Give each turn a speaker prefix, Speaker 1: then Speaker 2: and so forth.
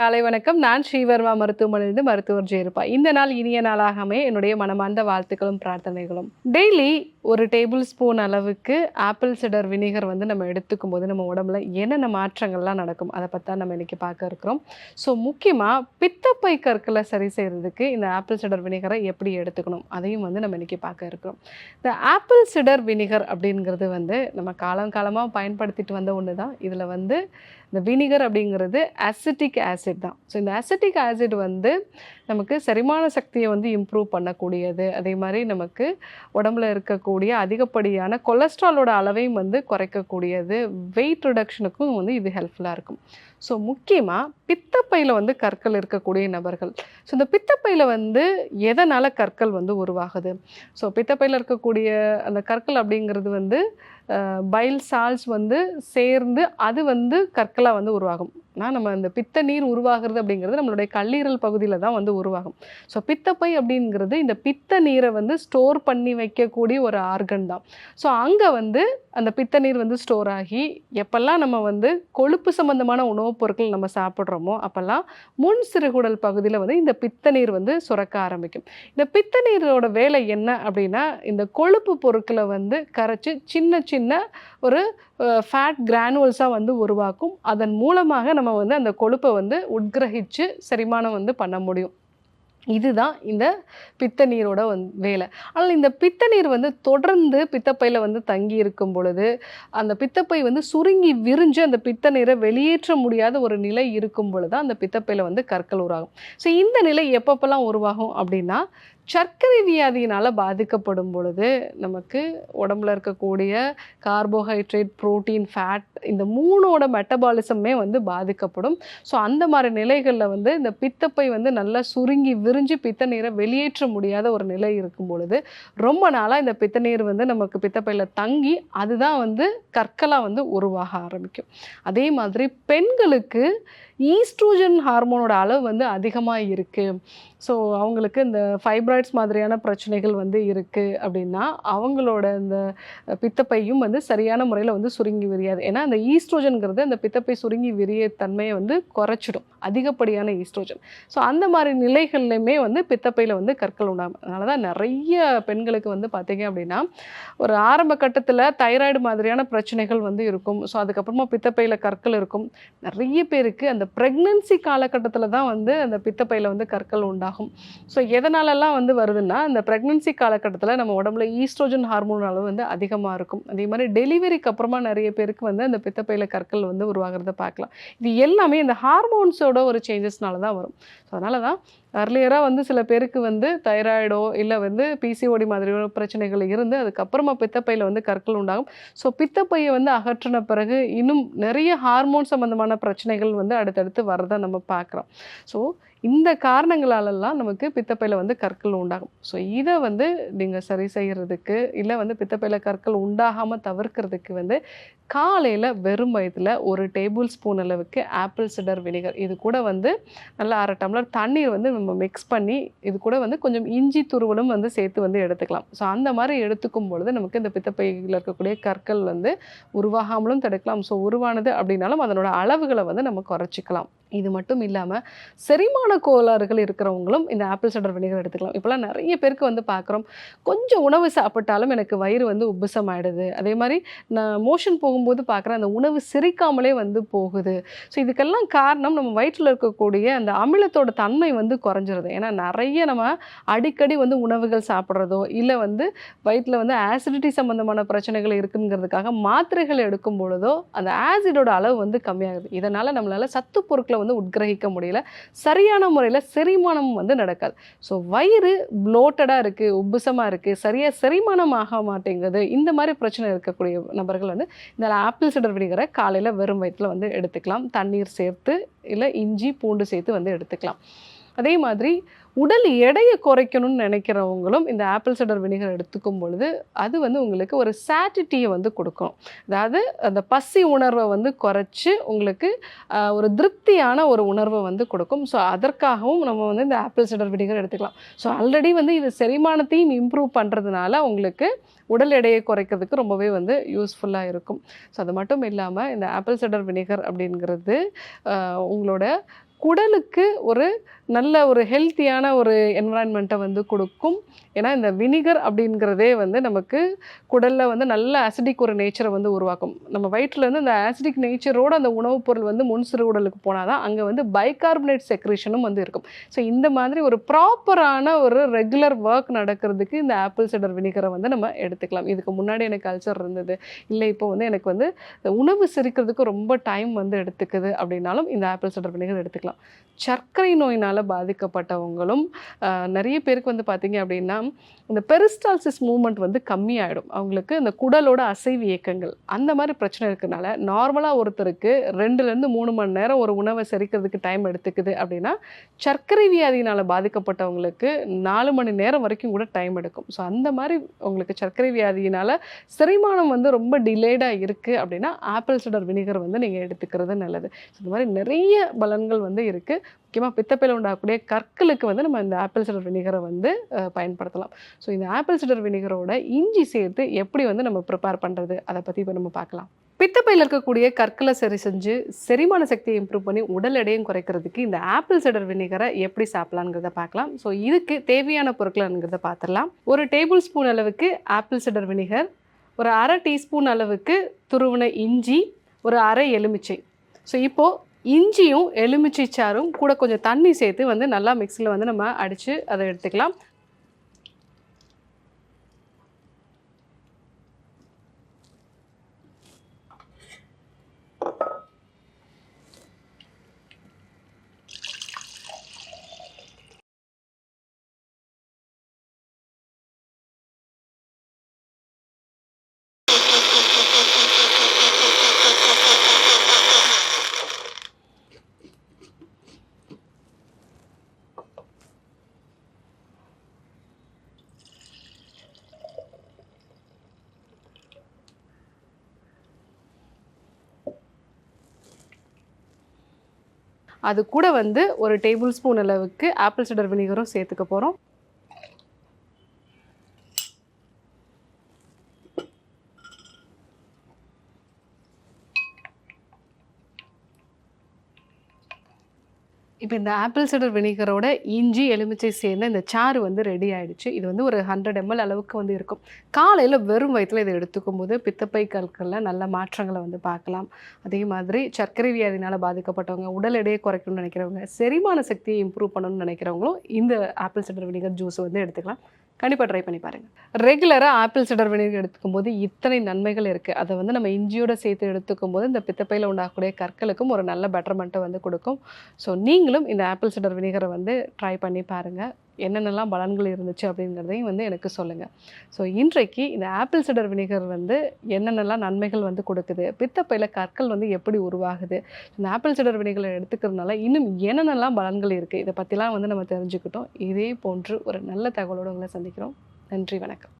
Speaker 1: காலை வணக்கம். நான் ஸ்ரீவர்மா மருத்துவமனையிலிருந்து மருத்துவர் ஜெயருப்பா. இந்த நாள் இனிய நாளாகவே என்னுடைய மனமார்ந்த வாழ்த்துக்களும் பிரார்த்தனைகளும். டெய்லி ஒரு டேபிள் ஸ்பூன் அளவுக்கு ஆப்பிள் சிடர் வினிகர் வந்து நம்ம எடுத்துக்கும் போது நம்ம உடம்புல என்னென்ன மாற்றங்கள்லாம் நடக்கும் அதை பற்றி தான் நம்ம இன்றைக்கி பார்க்க இருக்கிறோம். ஸோ முக்கியமாக பித்தப்பை கற்களை சரி செய்கிறதுக்கு இந்த ஆப்பிள் சிடர் வினிகரை எப்படி எடுத்துக்கணும் அதையும் வந்து நம்ம இன்றைக்கி பார்க்க இருக்கிறோம். இந்த ஆப்பிள் சிடர் வினிகர் அப்படிங்கிறது வந்து நம்ம காலமாக பயன்படுத்திட்டு வந்த ஒன்று தான். இதில் வந்து இந்த வினிகர் அப்படிங்கிறது அசிட்டிக் ஆசிட் தான். ஸோ இந்த அசிட்டிக் ஆசிட் வந்து நமக்கு செரிமான சக்தியை வந்து இம்ப்ரூவ் பண்ணக்கூடியது. அதே மாதிரி நமக்கு உடம்புல இருக்கக்கூடிய அதிகப்படியான கொலஸ்ட்ராலோட அளவையும் வந்து குறைக்கக்கூடியது. வெயிட் ரிடக்ஷனுக்கும் வந்து இது ஹெல்ப்ஃபுல்லாக இருக்கும். ஸோ முக்கியமாக பித்தப்பையில் வந்து கற்கள் இருக்கக்கூடிய நபர்கள். ஸோ இந்த பித்தப்பையில் வந்து எதனால் கற்கள் வந்து உருவாகுது? ஸோ பித்தப்பையில் இருக்கக்கூடிய அந்த கற்கள் அப்படிங்கிறது வந்து பைல் சால்ஸ் வந்து சேர்ந்து அது வந்து கற்களாக வந்து உருவாகும். ஆனால் நம்ம இந்த பித்த நீர் உருவாகிறது அப்படிங்கிறது நம்மளுடைய கல்லீரல் பகுதியில் தான் வந்து உருவாகும். ஸோ பித்தப்பை அப்படிங்கிறது இந்த பித்த நீரை வந்து ஸ்டோர் பண்ணி வைக்கக்கூடிய ஒரு ஆர்கன் தான். ஸோ அங்கே வந்து அந்த பித்த நீர் வந்து ஸ்டோர் ஆகி எப்பெல்லாம் நம்ம வந்து கொழுப்பு சம்பந்தமான உணவுப் பொருட்கள் நம்ம சாப்பிட்றோமோ அப்போல்லாம் முன் சிறுகுடல் பகுதியில் வந்து இந்த பித்த நீர் வந்து சுரக்க ஆரம்பிக்கும். இந்த பித்த நீரோட வேலை என்ன அப்படின்னா இந்த கொழுப்பு பொருட்களை வந்து கரைச்சி சின்ன ஒரு ஃபேட் கிரானுவல்ஸாக வந்து உருவாக்கும். அதன் மூலமாக நம்ம வந்து அந்த கொழுப்பை வந்து உட்கிரகிச்சு செரிமானம் வந்து பண்ண முடியும். இதுதான் இந்த பித்த நீரோட வேலை. ஆனால் இந்த பித்த நீர் வந்து தொடர்ந்து பித்தப்பையில் வந்து தங்கி இருக்கும் பொழுது அந்த பித்தப்பை வந்து சுருங்கி விரிஞ்சு அந்த பித்த நீரை வெளியேற்ற முடியாத ஒரு நிலை இருக்கும் பொழுது தான் அந்த பித்தப்பையில் வந்து கற்கள் உருவாகும். ஸோ இந்த நிலை எப்பப்பெல்லாம் உருவாகும் அப்படின்னா சர்க்கரை வியாதியினால் பாதிக்கப்படும் பொழுது நமக்கு உடம்புல இருக்கக்கூடிய கார்போஹைட்ரேட், புரோட்டீன், ஃபேட் இந்த மூணோட மெட்டபாலிசமே வந்து பாதிக்கப்படும். ஸோ அந்த மாதிரி நிலைகளில் வந்து இந்த பித்தப்பை வந்து நல்லா சுருங்கி விரிஞ்சு பித்த நீரை வெளியேற்ற முடியாத ஒரு நிலை இருக்கும் பொழுது ரொம்ப நாளாக இந்த பித்த நீர் வந்து நமக்கு பித்தப்பையில் தங்கி அதுதான் வந்து கற்களாக வந்து உருவாக ஆரம்பிக்கும். அதே மாதிரி பெண்களுக்கு ஈஸ்ட்ரோஜன் ஹார்மோனோட அளவு வந்து அதிகமாக இருக்குது. ஸோ அவங்களுக்கு இந்த ஃபைப்ராய்ட்ஸ் மாதிரியான பிரச்சனைகள் வந்து இருக்குது அப்படின்னா அவங்களோட இந்த பித்தப்பையும் வந்து சரியான முறையில் வந்து சுருங்கி விரியாது. ஏன்னா அந்த ஈஸ்ட்ரோஜன்கிறது அந்த பித்தப்பை சுருங்கி விரிய தன்மையை வந்து குறைச்சிடும், அதிகப்படியான ஈஸ்ட்ரோஜன். ஸோ அந்த மாதிரி நிலைகள்லையுமே வந்து பித்தப்பையில் வந்து கற்கள் உண்டாகும். அதனால தான் நிறைய பெண்களுக்கு வந்து பார்த்திங்க அப்படின்னா ஒரு ஆரம்ப கட்டத்தில் தைராய்டு மாதிரியான பிரச்சனைகள் வந்து இருக்கும். ஸோ அதுக்கப்புறமா பித்தப்பையில் கற்கள் இருக்கும். நிறைய பேருக்கு அந்த ப்ரெக்னன்சி காலகட்டத்தில் தான் வந்து அந்த பித்தப்பையில் வந்து கற்கள் உண்டாகும். ஸோ எதனாலலாம் வந்து வருதுன்னா இந்த ப்ரெக்னன்சி காலகட்டத்தில் நம்ம உடம்புல ஈஸ்ட்ரோஜன் ஹார்மோன் அளவு வந்து அதிகமாக இருக்கும். அதே மாதிரி டெலிவரிக்கு அப்புறமா நிறைய பேருக்கு வந்து அந்த பித்தப்பையில் கற்கள் வந்து உருவாகிறத பார்க்கலாம். இது எல்லாமே இந்த ஹார்மோன்ஸோட ஒரு சேஞ்சஸ்னால தான் வரும். ஸோ அதனால தான் அர்லியராக வந்து சில பேருக்கு வந்து தைராய்டோ இல்லை வந்து பிசிஓடி மாதிரியான பிரச்சனைகள் இருந்து அதுக்கப்புறமா பித்தப்பையில் வந்து கற்கள் உண்டாகும். ஸோ பித்தப்பையை வந்து அகற்றின பிறகு இன்னும் நிறைய ஹார்மோன் சம்மந்தமான பிரச்சனைகள் வந்து அடுத்தடுத்து வரதை நம்ம பார்க்குறோம். ஸோ இந்த காரணங்களாலெல்லாம் நமக்கு பித்தப்பையில் வந்து கற்கள் உண்டாகும். ஸோ இதை வந்து நீங்கள் சரி செய்கிறதுக்கு இல்லை வந்து பித்தப்பையில் கற்கள் உண்டாகாமல் தவிர்க்கிறதுக்கு வந்து காலையில் வெறும் வயிற்றில் ஒரு டேபிள் ஸ்பூன் அளவுக்கு ஆப்பிள் சிடர் வினிகர் இது கூட வந்து நல்லா 1/2 டம்ளர் தண்ணீர் வந்து நம்ம மிக்ஸ் பண்ணி இது கூட வந்து கொஞ்சம் இஞ்சி துருவலும் வந்து சேர்த்து வந்து எடுத்துக்கலாம். ஸோ அந்த மாதிரி எடுத்துக்கும் பொழுது நமக்கு இந்த பித்தப்பையில் இருக்கக்கூடிய கற்கள் வந்து உருவாகாமலும் தடுக்கலாம். ஸோ உருவானது அப்படின்னாலும் அதனோட அளவுகளை வந்து நம்ம குறைச்சிக்கலாம். இது மட்டும் இல்லாமல் செரிமான கோளாறுகள் இருக்கிறவங்களும் இந்த ஆப்பிள் சிடர் வினிகர் எடுத்துக்கலாம். இப்போலாம் நிறைய பேருக்கு வந்து பார்க்குறோம், கொஞ்சம் உணவு சாப்பிட்டாலும் எனக்கு வயிறு வந்து உப்புசம் ஆகிடுது. அதே மாதிரி நான் மோஷன் போகும்போது பார்க்குறேன் அந்த உணவு செரிக்காமலே வந்து போகுது. ஸோ இதுக்கெல்லாம் காரணம் நம்ம வயிற்றில் இருக்கக்கூடிய அந்த அமிலத்தோட தன்மை வந்து குறைஞ்சிருது. ஏன்னா நிறைய நம்ம அடிக்கடி வந்து உணவுகள் சாப்பிட்றதோ இல்லை வந்து வயிற்றில் வந்து ஆசிடிட்டி சம்மந்தமான பிரச்சனைகள் இருக்குங்கிறதுக்காக மாத்திரைகள் எடுக்கும் பொழுதோ அந்த ஆசிடோட அளவு வந்து கம்மியாகுது. இதனால் நம்மளால் சத்து பொருட்களை வந்து உட்கிரகிக்க முடியல, சரியான முறையில் செரிமானம் வந்து நடக்காது. ஸோ வயிறு ப்ளோட்டடாக இருக்குது, உப்புசமாக இருக்குது, சரியாக செரிமானம் ஆக மாட்டேங்குது. இந்த மாதிரி பிரச்சனை இருக்கக்கூடிய நபர்கள் வந்து இந்த ஆப்பிள் சிடர் வினிகரை காலையில் வெறும் வயிற்றில் வந்து எடுத்துக்கலாம். தண்ணீர் சேர்த்து இல்லை இஞ்சி பூண்டு சேர்த்து வந்து எடுத்துக்கலாம். அதே மாதிரி உடல் எடையை குறைக்கணும்னு நினைக்கிறவங்களும் இந்த ஆப்பிள் சிடர் வினிகர் எடுத்துக்கும் பொழுது அது வந்து உங்களுக்கு ஒரு சாட்டிட்டியை வந்து கொடுக்கும். அதாவது அந்த பசி உணர்வை வந்து குறைச்சி உங்களுக்கு ஒரு திருப்தியான ஒரு உணர்வை வந்து கொடுக்கும். ஸோ அதற்காகவும் நம்ம வந்து இந்த ஆப்பிள் சிடர் வினிகர் எடுத்துக்கலாம். ஸோ ஆல்ரெடி வந்து இது செரிமானத்தையும் இம்ப்ரூவ் பண்ணுறதுனால உங்களுக்கு உடல் எடையை குறைக்கிறதுக்கு ரொம்பவே வந்து யூஸ்ஃபுல்லாக இருக்கும். ஸோ அது மட்டும் இல்லாமல் இந்த ஆப்பிள் சிடர் வினிகர் அப்படிங்கிறது உங்களோட குடலுக்கு ஒரு நல்ல ஒரு ஹெல்த்தியான ஒரு என்விரான்மெண்ட்டை வந்து கொடுக்கும். ஏன்னா இந்த வினிகர் அப்படிங்கிறதே வந்து நமக்கு குடலில் வந்து நல்ல ஆசிடிக் ஒரு நேச்சரை வந்து உருவாக்கும். நம்ம வயிற்றுலேருந்து அந்த ஆசிடிக் நேச்சரோட அந்த உணவுப் பொருள் வந்து முன் சிறுகுடலுக்கு போனால் தான் அங்கே வந்து பைகார்பனேட் செக்ரேஷனும் வந்து இருக்கும். ஸோ இந்த மாதிரி ஒரு ப்ராப்பரான ஒரு ரெகுலர் ஒர்க் நடக்கிறதுக்கு இந்த ஆப்பிள் சிடர் வினிகரை வந்து நம்ம எடுத்துக்கலாம். இதுக்கு முன்னாடி எனக்கு அல்சர் இருந்தது, இல்லை இப்போ வந்து எனக்கு வந்து உணவு செரிக்கிறதுக்கு ரொம்ப டைம் வந்து எடுத்துக்குது அப்படின்னாலும் இந்த ஆப்பிள் சிடர் வினிகர் எடுத்துக்கலாம். சர்க்கரை நோயினால் பாதிக்கப்பட்டவங்களும் நிறைய பேருக்கு வந்து பார்த்தீங்க அப்படின்னா இந்த பெரிஸ்டால்சிஸ் மூவ்மெண்ட் வந்து கம்மியாயிடும். அவங்களுக்கு இந்த குடலோட அசைவு இயக்கங்கள் அந்த மாதிரி பிரச்சனை இருக்கிறதுனால நார்மலாக ஒருத்தருக்கு 2லேருந்து 3 மணி நேரம் ஒரு உணவை செரிக்கிறதுக்கு டைம் எடுத்துக்குது அப்படின்னா, சர்க்கரை வியாதியினால் பாதிக்கப்பட்டவங்களுக்கு 4 மணி நேரம் வரைக்கும் கூட டைம் எடுக்கும். ஸோ அந்த மாதிரி உங்களுக்கு சர்க்கரை வியாதியினால் செரிமானம் வந்து ரொம்ப டிலேடாக இருக்குது அப்படின்னா ஆப்பிள் சிடர் வினிகர் வந்து நீங்கள் எடுத்துக்கிறது நல்லது. ஸோ இந்த மாதிரி நிறைய பலன்கள் வந்து இருக்குது. முக்கியமாக பித்தப்பையில் உண்டாகக்கூடிய கற்களுக்கு வந்து நம்ம இந்த ஆப்பிள் சிடர் வினிகரை வந்து பயன்படுத்தலாம். ஸோ இந்த ஆப்பிள் சிடர் வினிகரோட இஞ்சி சேர்த்து எப்படி வந்து நம்ம ப்ரிப்பேர் பண்ணுறது அதை பற்றி இப்போ நம்ம பார்க்கலாம். பித்தப்பையில் இருக்கக்கூடிய கற்களை சரி செஞ்சு செரிமான சக்தியை இம்ப்ரூவ் பண்ணி உடல் எடையும் குறைக்கிறதுக்கு இந்த ஆப்பிள் சிடர் வினிகரை எப்படி சாப்பிடலாங்கிறத பார்க்கலாம். ஸோ இதுக்கு தேவையான பொருட்கள்ங்கிறத பார்த்துடலாம். ஒரு டேபிள் ஸ்பூன் அளவுக்கு ஆப்பிள் சிடர் வினிகர், ஒரு அரை டீஸ்பூன் அளவுக்கு துருவின இஞ்சி, ஒரு அரை எலுமிச்சை. ஸோ இப்போது இஞ்சியும் எலுமிச்சை சாறும் கூட கொஞ்சம் தண்ணி சேர்த்து வந்து நல்லா மிக்ஸியில் வந்து நம்ம அடித்து அதை எடுத்துக்கலாம். அது கூட வந்து ஒரு டேபிள் ஸ்பூன் அளவுக்கு ஆப்பிள் சிடர் வினிகரும் சேர்த்துக்க போகிறோம். இப்போ இந்த ஆப்பிள் சிடர் வினிகரோட இஞ்சி எலுமிச்சை சேர்ந்து இந்த சாறு வந்து ரெடி ஆகிடுச்சு. இது வந்து ஒரு 100 ml அளவுக்கு வந்து இருக்கும். காலையில் வெறும் வயிற்றில் இதை எடுத்துக்கும் போது பித்தப்பை கற்களில் நல்ல மாற்றங்களை வந்து பார்க்கலாம். அதே மாதிரி சர்க்கரை வியாதினால் பாதிக்கப்பட்டவங்க, உடல் எடையை குறைக்கணும்னு நினைக்கிறவங்க, செரிமான சக்தியை இம்ப்ரூவ் பண்ணணும்னு நினைக்கிறவங்களும் இந்த ஆப்பிள் சிடர் வினிகர் ஜூஸ் வந்து எடுத்துக்கலாம். கண்டிப்பாக ட்ரை பண்ணி பாருங்கள். ரெகுலராக ஆப்பிள் சிடர் வினிகர் எடுத்துக்கும் போது இத்தனை நன்மைகள் இருக்குது. அதை வந்து நம்ம இஞ்சியோடு சேர்த்து எடுத்துக்கும் போது இந்த பித்தப்பையில் உண்டாகக்கூடிய கற்களுக்கும் ஒரு நல்ல பெட்டர்மெண்ட்டை வந்து கொடுக்கும். ஸோ நீங்களும் இந்த ஆப்பிள் சிடர் வினிகரை வந்து ட்ரை பண்ணி பாருங்கள். என்னென்னலாம் பலன்கள் இருந்துச்சு அப்படிங்கிறதையும் வந்து எனக்கு சொல்லுங்கள். ஸோ இன்றைக்கு இந்த ஆப்பிள் சிடர் வினிகர் வந்து என்னென்னலாம் நன்மைகள் வந்து கொடுக்குது, பித்தப்பையில் கற்கள் வந்து எப்படி உருவாகுது, இந்த ஆப்பிள் சிடர் வினிகரை எடுத்துக்கிறதுனால இன்னும் என்னென்னலாம் பலன்கள் இருக்குது, இதை பற்றிலாம் வந்து நம்ம தெரிஞ்சுக்கிட்டோம். இதே போன்று ஒரு நல்ல தகவலோடு உங்களை சந்திக்கிறோம். நன்றி, வணக்கம்.